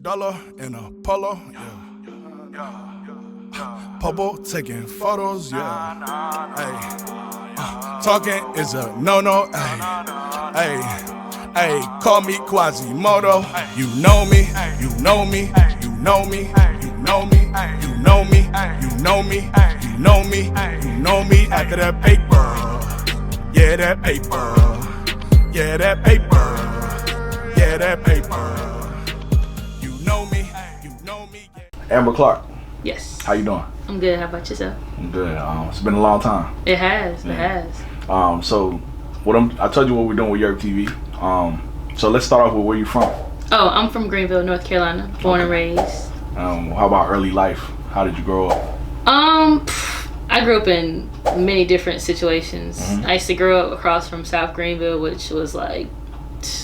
Dollar in a polo, yeah. Popo taking photos, yeah. Hey, talking is a no-no, hey. Hey, call me Quasimodo. You know me, you know me, you know me, you know me, you know me, you know me, you know me, you know me. After that paper, yeah, that paper, yeah, that paper, yeah, that paper. You know me, you know me. Amber Clark. Yes. How you doing? I'm good. How about yourself? I'm good. It's been a long time. It has. Yeah. It has. So I told you what we're doing with YurpTV. So let's start off with where you from. Oh, I'm from Greenville, North Carolina. Born and raised. How about early life? How did you grow up? I grew up in many different situations. Mm-hmm. I used to grow up across from South Greenville, which was like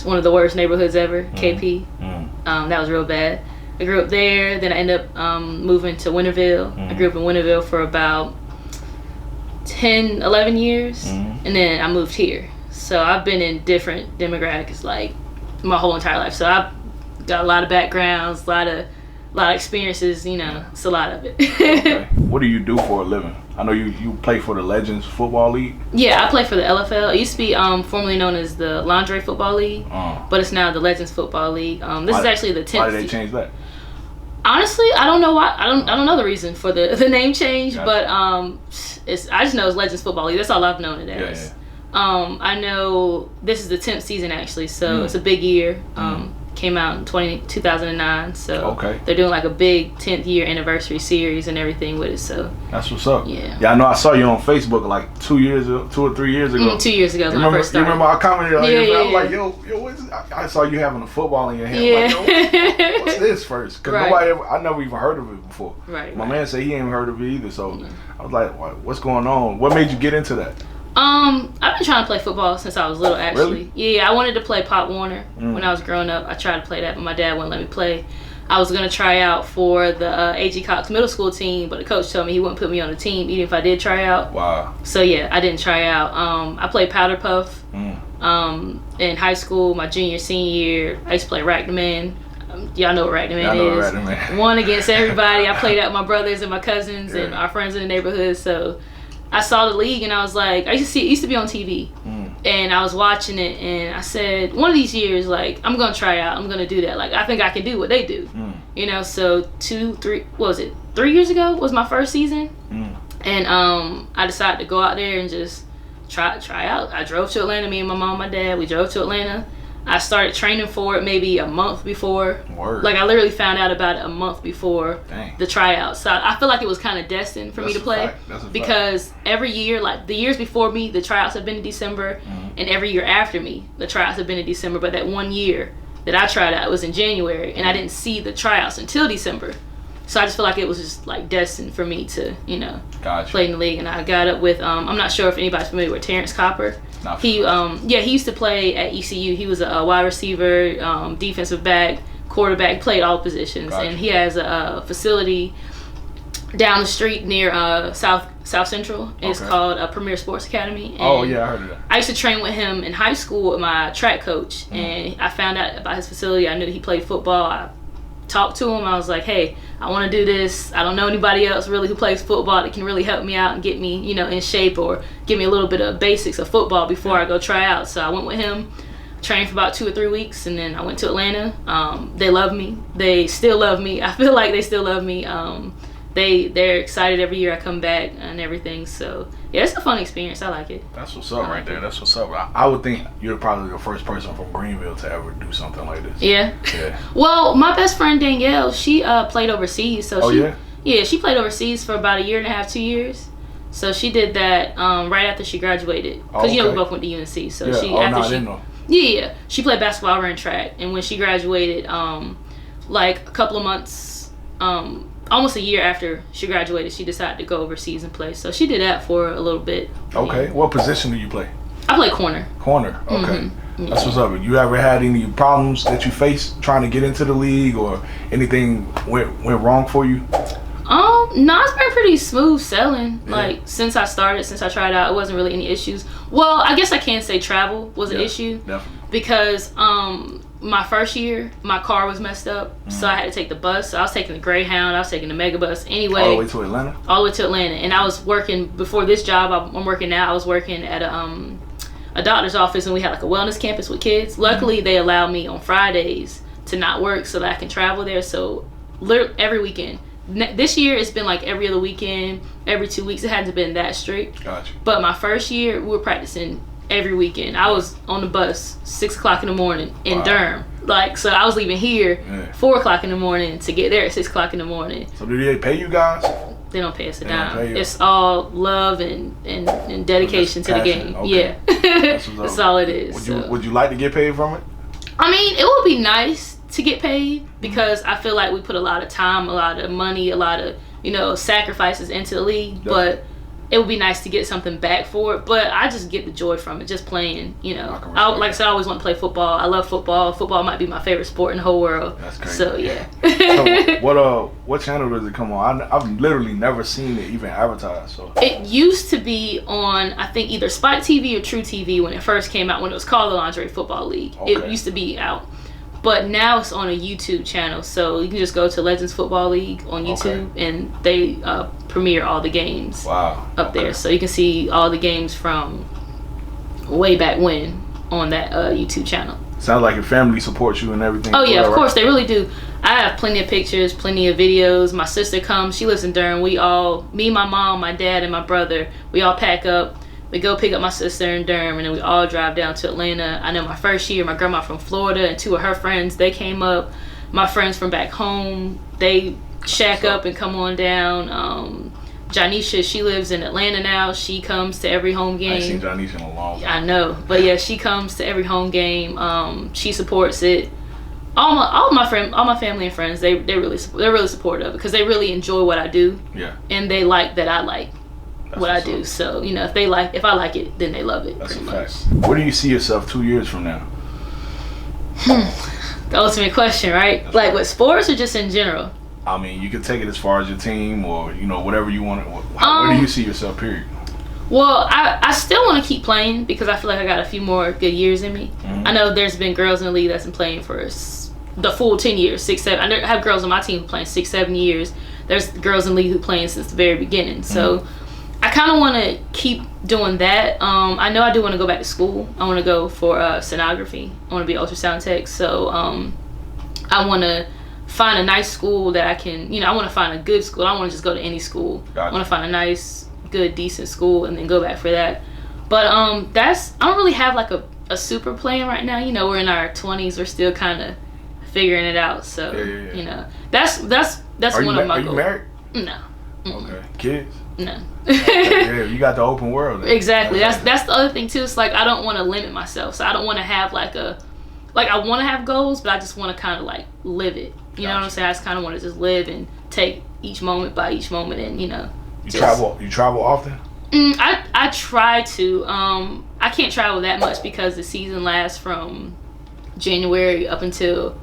one of the worst neighborhoods ever. Mm-hmm. KP. Mm-hmm. That was real bad. I grew up there. Then I ended up moving to Winterville. Mm-hmm. I grew up in Winterville for about 10, 11 years, mm-hmm. and then I moved here. So I've been in different demographics like my whole entire life. So I've got a lot of backgrounds, a lot of experiences. You know, it's a lot of it. Okay. What do you do for a living? I know you play for the Legends Football League. Yeah, I play for the LFL. It used to be formerly known as the Lingerie Football League, but it's now the Legends Football League. This is actually the 10th. Why did they change that? Honestly, I don't know why. I don't know the reason for the name change, gotcha. But I just know it's Legends Football League. That's all I've known it as. Yeah. I know this is the 10th season actually, so it's a big year. Came out in 2009, so okay. They're doing like a big 10th year anniversary series and everything with it. So that's what's up. Yeah, I know. I saw you on Facebook like 2 or 3 years ago. 2 years ago when I first started. You remember I commented on you? I was like, yo, what's this? I saw you having a football in your hand. Yeah. Like, yo, what's this first? Because right. I never even heard of it before. Right. My man said he ain't heard of it either. So I was like, what's going on? What made you get into that? I've been trying to play football since I was little, actually. Really? Yeah, I wanted to play Pop Warner when I was growing up. I tried to play that, but my dad wouldn't let me play. I was going to try out for the A.G. Cox middle school team, but the coach told me he wouldn't put me on the team even if I did try out. Wow. So, yeah, I didn't try out. I played Powder Puff in high school, my junior, senior year. I used to play Rack the Man. Y'all know what Rack the Man is. Rack the Man. One against everybody. I played out with my brothers and my cousins and our friends in the neighborhood, so I saw the league and I was like, it used to be on TV, and I was watching it and I said, one of these years, like, I'm gonna try out, I'm gonna do that. Like, I think I can do what they do, you know. So 3 years ago was my first season, and I decided to go out there and just try out. I drove to Atlanta. Me and my mom, and my dad, we drove to Atlanta. I started training for it maybe a month before. Word. Like, I literally found out about it a month before the tryouts. So I feel like it was kind of destined for me to play. Because every year, like the years before me, the tryouts have been in December, and every year after me, the tryouts have been in December. But that one year that I tried out was in January, and I didn't see the tryouts until December. So I just feel like it was just like destined for me to, you know, play in the league. And I got up with I'm not sure if anybody's familiar with Terrence Copper. He used to play at ECU. He was a wide receiver, defensive back, quarterback, played all positions. And he has a facility down the street near South Central. It's called Premier Sports Academy. And I heard of that. I used to train with him in high school with my track coach, and I found out about his facility. I knew he played football. I talked to him. I was like, hey, I want to do this. I don't know anybody else really who plays football that can really help me out and get me, you know, in shape or give me a little bit of basics of football before I go try out. So I went with him, trained for about 2 or 3 weeks, and then I went to Atlanta. They love me. They still love me. I feel like they still love me. They're excited every year I come back and everything. So yeah, it's a fun experience. I like it. That's what's up right there. That's what's up. I would think you're probably the first person from Greenville to ever do something like this. Yeah. Well, my best friend Danielle, she played overseas. So she played overseas for about 1.5 years, 2 years. So she did that right after she graduated. Because you know we both went to UNC. So she played basketball, ran track, and when she graduated, like a couple of months, almost a year after she graduated, she decided to go overseas and play. So she did that for a little bit. Okay. Yeah. What position do you play? I play corner. Corner. Okay. That's what's up. You ever had any problems that you faced trying to get into the league, or anything went wrong for you? No, it's been pretty smooth sailing. Yeah. Like since I tried out, it wasn't really any issues. Well, I guess I can say travel was an issue. Definitely. Because my first year, my car was messed up, so I had to take the bus. So I was taking the Greyhound, I was taking the Megabus. Anyway, all the way to Atlanta. All the way to Atlanta, and I was working before this job. I'm working now. I was working at a doctor's office, and we had like a wellness campus with kids. Luckily, they allowed me on Fridays to not work so that I can travel there. So every weekend. This year it's been like every other weekend, every 2 weeks. It hasn't been that strict. Gotcha. But my first year, we were practicing every weekend. I was on the bus 6 o'clock in the morning in Durham. Like, so I was leaving here 4 o'clock in the morning to get there at 6 o'clock in the morning. So do they pay you guys? They don't pay us a dime. It's all love and dedication to the game. Okay. Yeah. That's all it is. Would you like to get paid from it? I mean, it would be nice to get paid because I feel like we put a lot of time, a lot of money, a lot of, sacrifices into the league. Definitely. But it would be nice to get something back for it. But I just get the joy from it, just playing, like I said, I always want to play football. I love football. Football might be my favorite sport in the whole world. That's crazy. So, yeah. So what channel does it come on? I've literally never seen it even advertised. So it used to be on, I think, either Spike TV or True TV when it first came out, when it was called the Lingerie Football League. Okay. It used to be out. But now it's on a YouTube channel, so you can just go to Legends Football League on YouTube, and they premiere all the games up there. So you can see all the games from way back when on that YouTube channel. Sounds like your family supports you and everything. Oh yeah, of course they really do. I have plenty of pictures, plenty of videos. My sister comes, she lives in Durham. Me, my mom, my dad, and my brother, we all pack up. We go pick up my sister in Durham, and then we all drive down to Atlanta. I know my first year, my grandma from Florida and 2 of her friends, they came up. My friends from back home, they shack up and come on down. Janisha, she lives in Atlanta now. She comes to every home game. I ain't seen Janisha in a long time. I know, but yeah, she comes to every home game. She supports it. All my family and friends, they're really supportive because they really enjoy what I do. Yeah. And they like that I like what I do. So, if I like it, then they love it. That's pretty a much. fact. Where do you see yourself 2 years from now? The ultimate question, right? That's like with sports or just in general? I mean, you can take it as far as your team or, whatever you want. Where do you see yourself, period? Well, I still want to keep playing because I feel like I got a few more good years in me. I know there's been girls in the league that's been playing for the full 10 years, 6, 7. I have girls on my team who playing 6, 7 years. There's girls in the league who playing since the very beginning. So I kind of want to keep doing that. I know I do want to go back to school. I want to go for sonography. I want to be ultrasound tech. So I want to find a nice school that I can, I want to find a good school. I don't want to just go to any school. Gotcha. I want to find a nice, good, decent school and then go back for that. But I don't really have like a super plan right now. We're in our 20s. We're still kind of figuring it out. So, that's one of my goals. Are you married? No. Okay. Kids? No. Yeah, you got the open world. Exactly. That's the other thing too. It's like I don't want to limit myself. So I don't want to have I want to have goals, but I just want to kind of live it. You know what I'm saying? I just kind of want to just live and take each moment by each moment, and You travel often? I try to. I can't travel that much because the season lasts from January up until.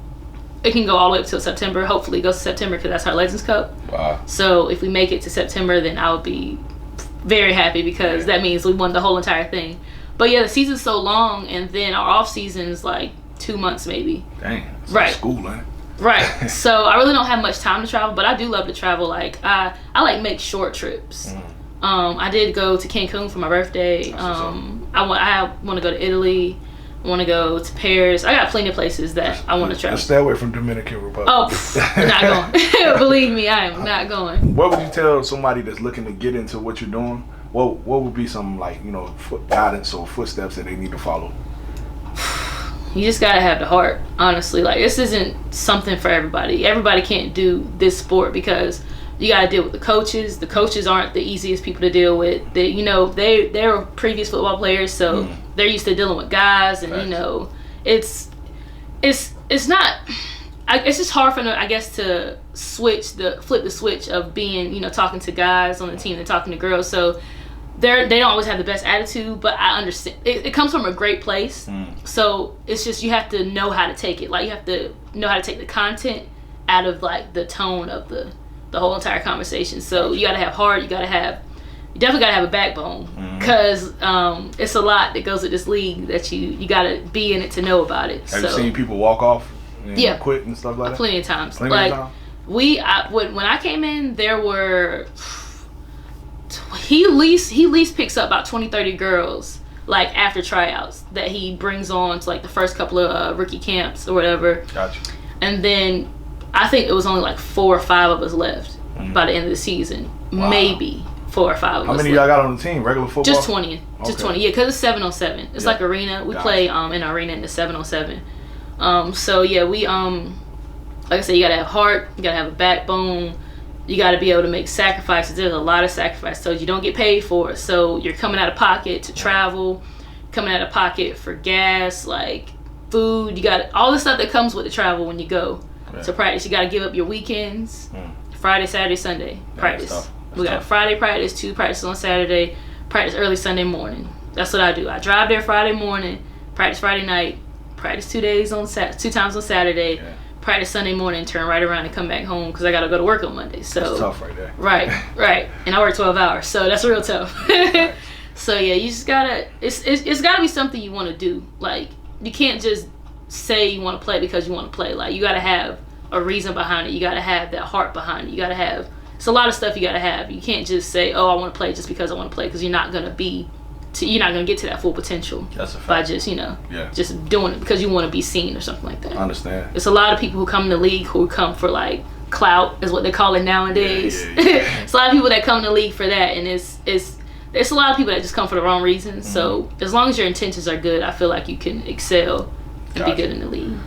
It can go all the way up till September. Hopefully it goes to September because that's our Legends Cup. Wow. So if we make it to September, then I'll be very happy because that means we won the whole entire thing. But yeah, the season's so long, and then our off season's like 2 months maybe. Dang. Right. School, ain't it? Right. So I really don't have much time to travel, but I do love to travel. I make short trips. I did go to Cancun for my birthday. I want to go to Italy. I want to go to Paris. I got plenty of places that I want to travel. Just stay away from Dominican Republic. Oh, I'm not going. Believe me, I am not going. What would you tell somebody that's looking to get into what you're doing? What would be some guidance or footsteps that they need to follow? You just gotta have the heart, honestly. This isn't something for everybody. Everybody can't do this sport because you gotta deal with the coaches. The coaches aren't the easiest people to deal with. They're previous football players, so they're used to dealing with guys, and it's not. It's just hard for them, I guess, to flip the switch of being, talking to guys on the team and talking to girls. So they don't always have the best attitude, but I understand. It comes from a great place. So it's just you have to know how to take it. You have to know how to take the content out of the tone of the whole entire conversation. So you gotta have heart. You definitely gotta have a backbone because it's a lot that goes with this league that you got to be in it to know about it. Have you seen people walk off and quit and stuff like that? Plenty of times. Plenty of times? When I came in, there were he at least picks up about 20-30 girls like after tryouts that he brings on to like the first couple of rookie camps or whatever. Gotcha. And then I think it was only like 4 or 5 of us left by the end of the season. Wow. Maybe 4 or 5 of us. How many of y'all got on the team? Regular football? Just 20. Just 20. Yeah, because it's 7-on-7. It's like arena. We play in an arena in the 7-on-7. So yeah, we like I said, you gotta have heart. You gotta have a backbone. You got to be able to make sacrifices. There's a lot of sacrifices. So you don't get paid for it. So you're coming out of pocket to travel, coming out of pocket for gas, like food. You got all the stuff that comes with the travel when you go to practice. You got to give up your weekends, Friday, Saturday, Sunday practice. We got Friday practice, 2 practices on Saturday, practice early Sunday morning. That's what I do. I drive there Friday morning, practice Friday night, practice 2 times on Saturday. Yeah. Practice Sunday morning, turn right around and come back home because I gotta go to work on Monday. So that's tough right there. Right. And I work 12 hours, so that's real tough. Right. So yeah, you just gotta. It's gotta be something you want to do. Like you can't just say you want to play because you want to play. Like you gotta have a reason behind it. You gotta have that heart behind it. You gotta have. It's a lot of stuff you gotta have. You can't just say, oh, I want to play just because I want to play, because you're not gonna get to that full potential. That's a fact. By just just doing it because you want to be seen or something like that. I understand. It's a lot of people who come in the league who come for like clout, is what they call it nowadays. Yeah. It's a lot of people that come in the league for that, and it's a lot of people that just come for the wrong reasons. So as long as your intentions are good, I feel like you can excel and be good in the league.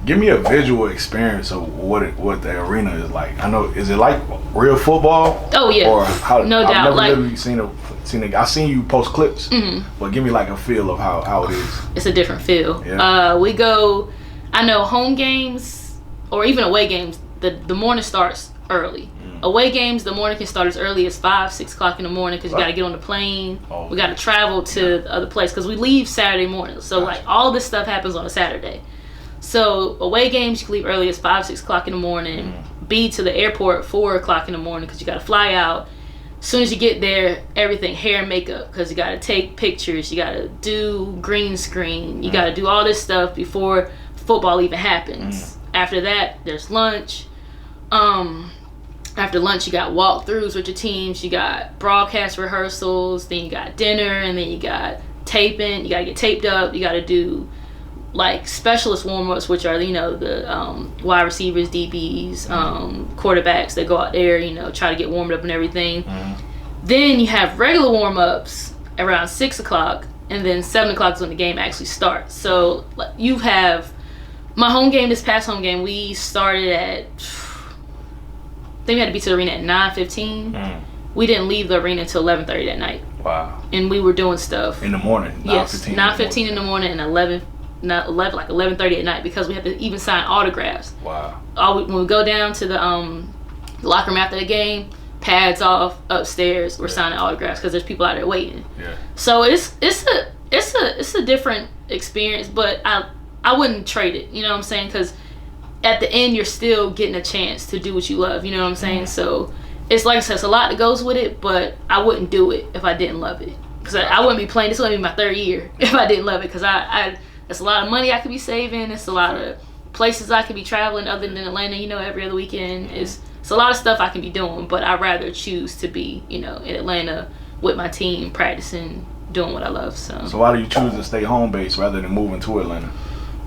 Give me a visual experience of what the arena is like. I know, is it like real football? Oh yeah, or how? No doubt. I've never like, literally seen it. I've seen you post clips, but give me like a feel of how it is. It's a different feel. Yeah. We go. I know home games or even away games. The morning starts early. Away games, the morning can start as early as 5-6 o'clock in the morning because you got to get on the plane. We got to travel to the other place because we leave Saturday morning. So like all this stuff happens on a Saturday. So away games, you can leave early as 5-6 o'clock in the morning. Be to the airport 4 o'clock in the morning because you got to fly out. As soon as you get there, everything, hair and makeup, because you got to take pictures, you got to do green screen, you got to do all this stuff before football even happens. After that, there's lunch. After lunch, you got walkthroughs with your teams, you got broadcast rehearsals, then you got dinner, and then you got taping. You got to get taped up. You got to do like specialist warm-ups, which are the wide receivers, DBs, quarterbacks that go out there, try to get warmed up and everything. Then you have regular warm-ups around 6 o'clock, and then 7 o'clock is when the game actually starts. So you have my home game. This past home game, we started at, I think we had to be to the arena at 9:15. We didn't leave the arena until 11:30 that night. Wow. And we were doing stuff in the morning. Yes, 9:15 in the morning and 11:30 at night, because we had to even sign autographs. Wow. When we go down to the locker room after the game, pads off upstairs, we're signing autographs because there's people out there waiting. Yeah. So it's a different experience, but I wouldn't trade it. You know what I'm saying? Because at the end, you're still getting a chance to do what you love. You know what I'm saying? So it's like I said, it's a lot that goes with it, but I wouldn't do it if I didn't love it. Because I wouldn't be playing. This wouldn't be my 3rd year if I didn't love it. Because it's a lot of money I could be saving. It's a lot of places I could be traveling other than Atlanta, every other weekend. It's a lot of stuff I can be doing, but I'd rather choose to be, in Atlanta with my team, practicing, doing what I love. So why do you choose to stay home base rather than moving to Atlanta?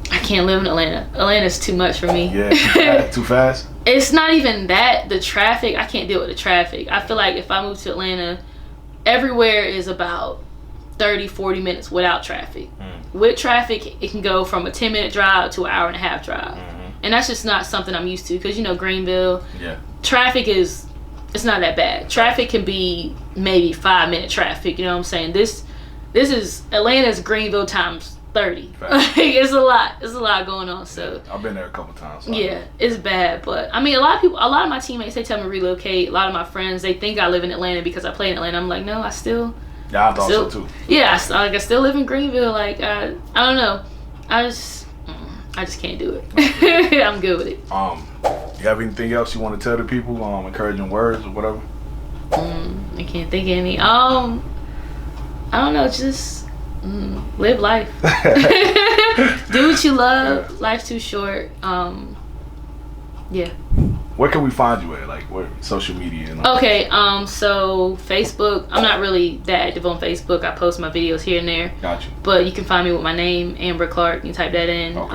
I can't live in Atlanta. Atlanta's too much for me. Yeah, too fast? It's not even that. The traffic, I can't deal with the traffic. I feel like if I move to Atlanta, everywhere is about 30-40 minutes without traffic. With traffic, it can go from a 10-minute drive to an hour-and-a-half drive. And that's just not something I'm used to, because Greenville, traffic it's not that bad. Traffic can be maybe 5-minute traffic, you know what I'm saying? This is Atlanta's Greenville times 30. It's a lot going on. So I've been there a couple times. So it's bad. But I mean, a lot of my teammates, they tell me to relocate. A lot of my friends, they think I live in Atlanta because I play in Atlanta. I'm like, no, I still. Yeah, I thought so too. Yeah, I still live in Greenville. Like I don't know. I just can't do it. I'm good with it. You have anything else you want to tell the people? Encouraging words or whatever? I can't think of any. I don't know, just live life. Do what you love. Yeah. Life's too short. Yeah. Where can we find you at? Like, where social media? And okay, so Facebook. I'm not really that active on Facebook. I post my videos here and there. Gotcha. But you can find me with my name, Amber Clark. You type that in. Okay.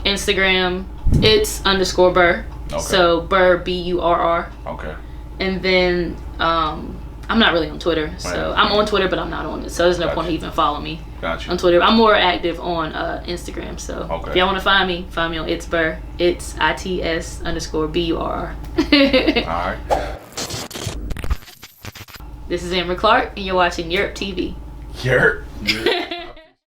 Instagram, it's _Burr. Okay. So Burr, Burr. Okay. And then I'm not really on Twitter. So I'm on Twitter, but I'm not on it. So there's no point to even follow me on Twitter. I'm more active on Instagram. So if y'all want to find me on It's Burr. It's ITS _BURR. All right. This is Amber Clark, and you're watching YurpTV. Yerp.